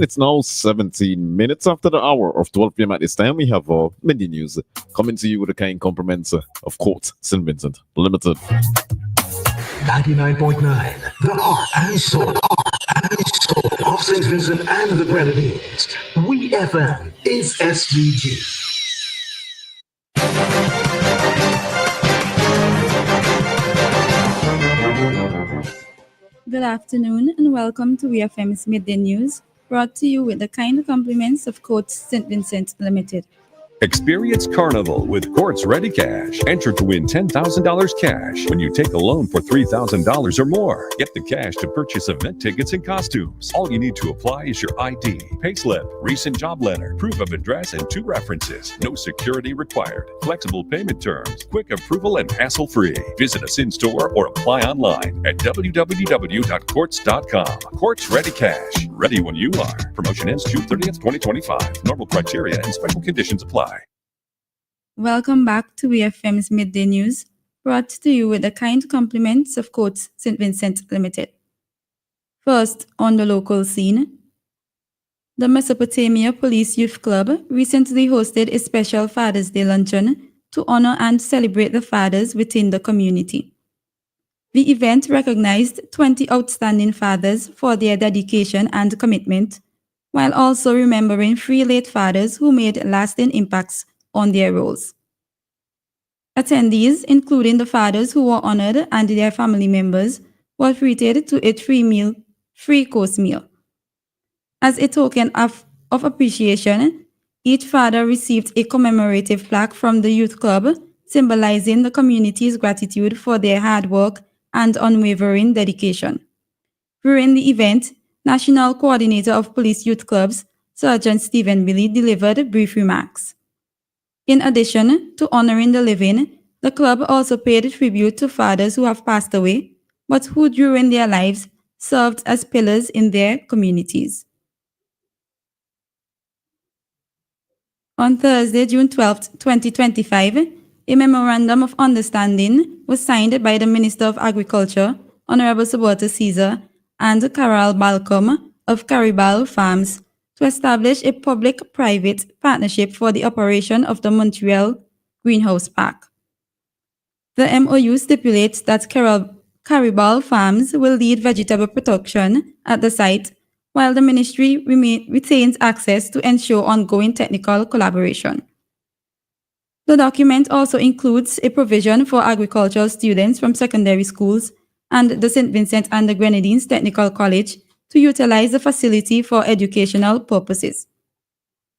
It's now 17 minutes after the hour of 12 p.m. At this time, we have our Midday News coming to you with the kind compliments of Court St. Vincent Limited. 99.9, the heart and soul of St. Vincent and the Grenadines. We FM is SVG. Good afternoon and welcome to WFM's Midday News, brought to you with the kind compliments of Court St. Vincent Limited. Experience Carnival with Quartz Ready Cash. Enter to win $10,000 cash when you take a loan for $3,000 or more. Get the cash to purchase event tickets and costumes. All you need to apply is your ID, payslip, recent job letter, proof of address, and 2 references. No security required. Flexible payment terms, quick approval, and hassle-free. Visit us in store or apply online at www.quartz.com. Quartz Ready Cash. Ready when you are. Promotion ends June 30th, 2025. Normal criteria and special conditions apply. Welcome back to WFM's Midday News, brought to you with the kind compliments of Court St. Vincent Limited. First, on the local scene, the Mesopotamia Police Youth Club recently hosted a special Father's Day luncheon to honor and celebrate the fathers within the community. The event recognized 20 outstanding fathers for their dedication and commitment, while also remembering 3 late fathers who made lasting impacts on their roles. Attendees, including the fathers who were honored and their family members, were treated to a 3-course meal. As a token of appreciation, each father received a commemorative plaque from the youth club, symbolizing the community's gratitude for their hard work and unwavering dedication. During the event, National Coordinator of Police Youth Clubs, Sergeant Stephen Billy, delivered brief remarks. In addition to honoring the living, the club also paid tribute to fathers who have passed away, but who during their lives served as pillars in their communities. On Thursday, June 12, 2025, a Memorandum of Understanding was signed by the Minister of Agriculture, Honorable Suberta Caesar, and Carol Balcom of Caribal Farms to establish a public-private partnership for the operation of the Montreal Greenhouse Park. The MOU stipulates that Caribal Farms will lead vegetable production at the site, while the ministry retains access to ensure ongoing technical collaboration. The document also includes a provision for agricultural students from secondary schools and the St. Vincent and the Grenadines Technical College to utilize the facility for educational purposes.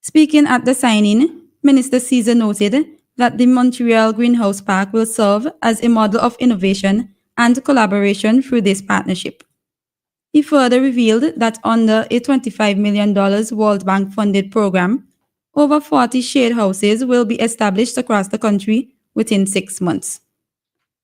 Speaking at the signing, Minister Caesar noted that the Montreal Greenhouse Park will serve as a model of innovation and collaboration through this partnership. He further revealed that under a $25 million World Bank-funded program, over 40 shade houses will be established across the country within 6 months.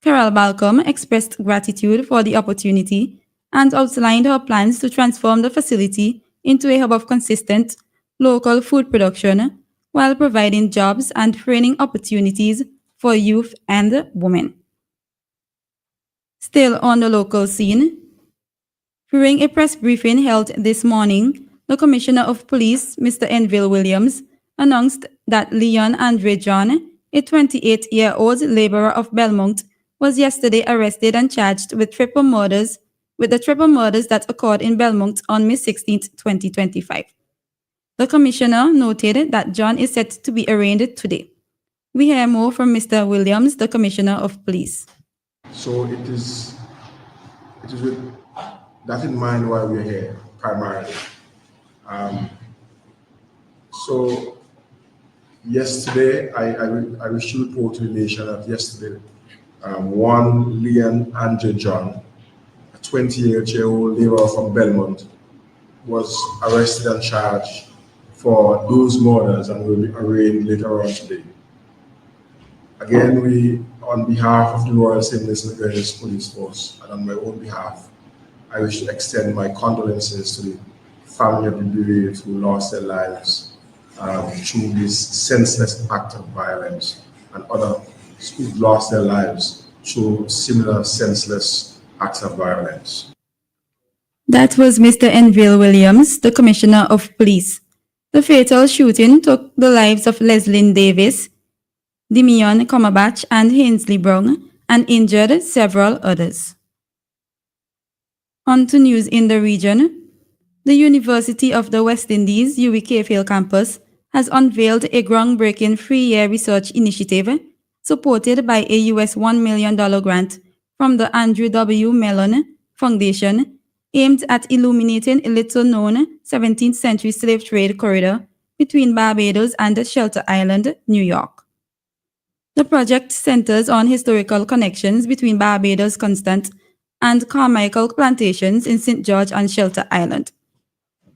Carol Balcom expressed gratitude for the opportunity and outlined her plans to transform the facility into a hub of consistent local food production while providing jobs and training opportunities for youth and women. Still on the local scene, during a press briefing held this morning, the Commissioner of Police, Mr. Enville Williams, announced that Leon Andre John, a 28-year-old laborer of Belmont, was yesterday arrested and charged with the triple murders that occurred in Belmont on May 16, 2025. The Commissioner noted that John is set to be arraigned today. We hear more from Mr. Williams, the Commissioner of Police. So it is with that in mind why we're here, primarily. So yesterday, I wish to report to the nation that yesterday, one Leon Andre John, a 28-year-old laborer from Belmont, was arrested and charged for those murders and will be arraigned later on today. Again, we, on behalf of the Royal St. Vincent Grenadines Police Force and on my own behalf, I wish to extend my condolences to the family of the bereaved who lost their lives through this senseless act of violence, and others who lost their lives through similar senseless acts of violence. That was Mr. Enville Williams, the Commissioner of Police. The fatal shooting took the lives of Leslyn Davis, Demion Comerbatch, and Ainsley Brown, and injured several others. On to news in the region. The University of the West Indies, UWI campus, has unveiled a groundbreaking 3-year research initiative supported by a US $1 million grant from the Andrew W. Mellon Foundation, aimed at illuminating a little-known 17th century slave trade corridor between Barbados and Shelter Island, New York. The project centers on historical connections between Barbados Constant and Carmichael plantations in St. George and Shelter Island.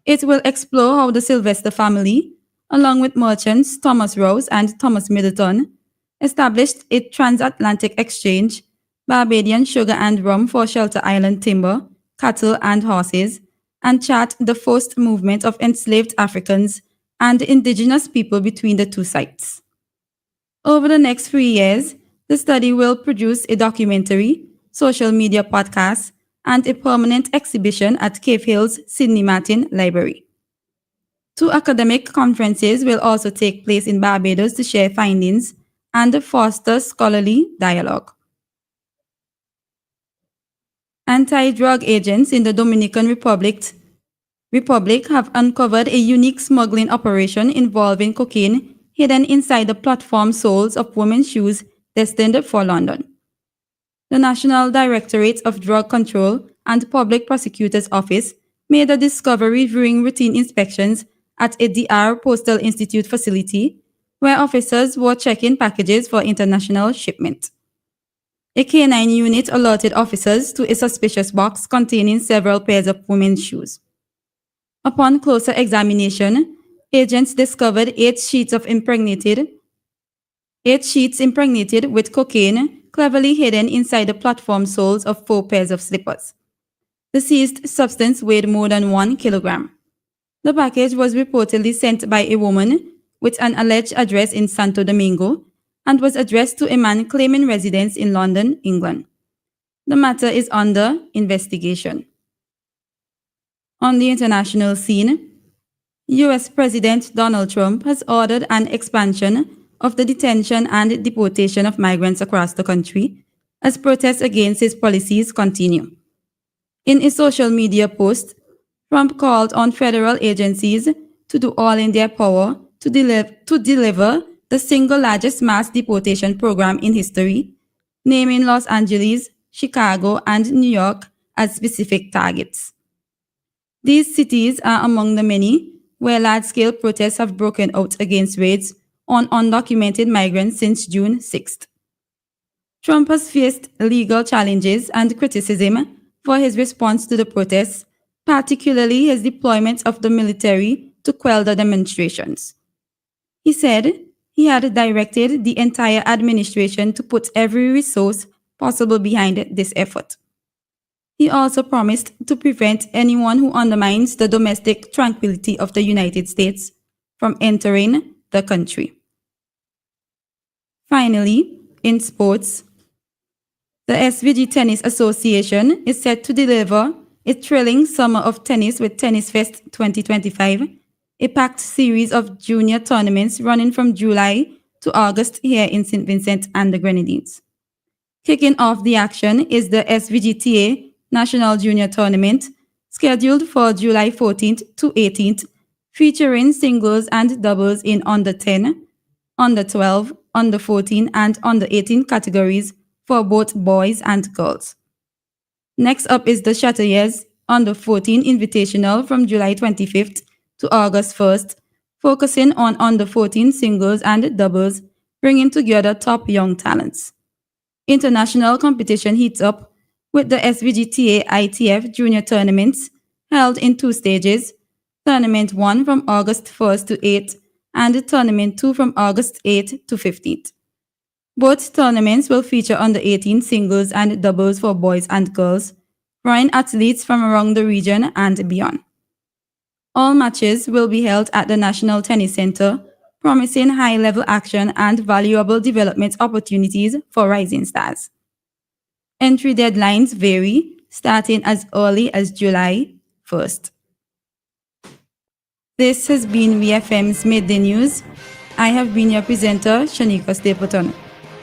It will explore how the Sylvester family, along with merchants Thomas Rouse and Thomas Middleton, established a transatlantic exchange, Barbadian sugar and rum for Shelter Island timber, cattle, and horses, and chart the first movement of enslaved Africans and indigenous people between the two sites. Over the next 3 years, the study will produce a documentary, social media podcast, and a permanent exhibition at Cave Hill's Sidney Martin Library. 2 academic conferences will also take place in Barbados to share findings and foster scholarly dialogue. Anti-drug agents in the Dominican Republic have uncovered a unique smuggling operation involving cocaine hidden inside the platform soles of women's shoes destined for London. The National Directorate of Drug Control and Public Prosecutor's Office made the discovery during routine inspections at a DR Postal Institute facility, where officers were checking packages for international shipment. A K9 unit alerted officers to a suspicious box containing several pairs of women's shoes. Upon closer examination, agents discovered 8 sheets impregnated with cocaine cleverly hidden inside the platform soles of 4 pairs of slippers. The seized substance weighed more than 1 kilogram. The package was reportedly sent by a woman with an alleged address in Santo Domingo and was addressed to a man claiming residence in London, England. The matter is under investigation. On the international scene, US President Donald Trump has ordered an expansion of the detention and deportation of migrants across the country as protests against his policies continue. In a social media post, Trump called on federal agencies to do all in their power to deliver the single largest mass deportation program in history, naming Los Angeles, Chicago, and New York as specific targets. These cities are among the many where large-scale protests have broken out against raids on undocumented migrants since June 6th. Trump has faced legal challenges and criticism for his response to the protests, particularly his deployment of the military to quell the demonstrations. He said he had directed the entire administration to put every resource possible behind this effort. He also promised to prevent anyone who undermines the domestic tranquility of the United States from entering the country. Finally, in sports, the SVG Tennis Association is set to deliver a thrilling summer of tennis with Tennis Fest 2025, a packed series of junior tournaments running from July to August here in St. Vincent and the Grenadines. Kicking off the action is the SVGTA National Junior Tournament, scheduled for July 14th to 18th, featuring singles and doubles in under 10, under 12, under 14, and under 18 categories for both boys and girls. Next up is the Chateliers Under 14 Invitational from July 25th to August 1st, focusing on under 14 singles and doubles, bringing together top young talents. International competition heats up with the SVGTA ITF Junior Tournaments held in 2 stages, Tournament 1 from August 1st to 8th and Tournament 2 from August 8th to 15th. Both tournaments will feature under 18 singles and doubles for boys and girls, drawing athletes from around the region and beyond. All matches will be held at the National Tennis Center, promising high-level action and valuable development opportunities for rising stars. Entry deadlines vary, starting as early as July first. This has been VFM's Midday News. I have been your presenter, Shanika Stapleton.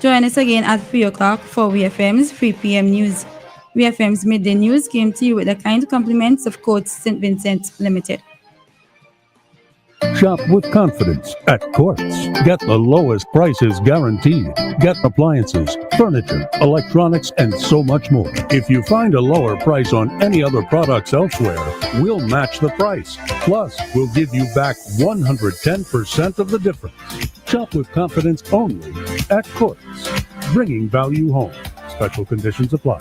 Join us again at 3 o'clock for VFM's 3 p.m. news. VFM's Midday News came to you with the kind compliments of Courts St. Vincent Limited. Shop with confidence at Courts. Get the lowest prices guaranteed. Get appliances, furniture, electronics, and so much more. If you find a lower price on any other products elsewhere, we'll match the price. Plus, we'll give you back 110% of the difference. Shop with confidence only at Courts. Bringing value home. Special conditions apply.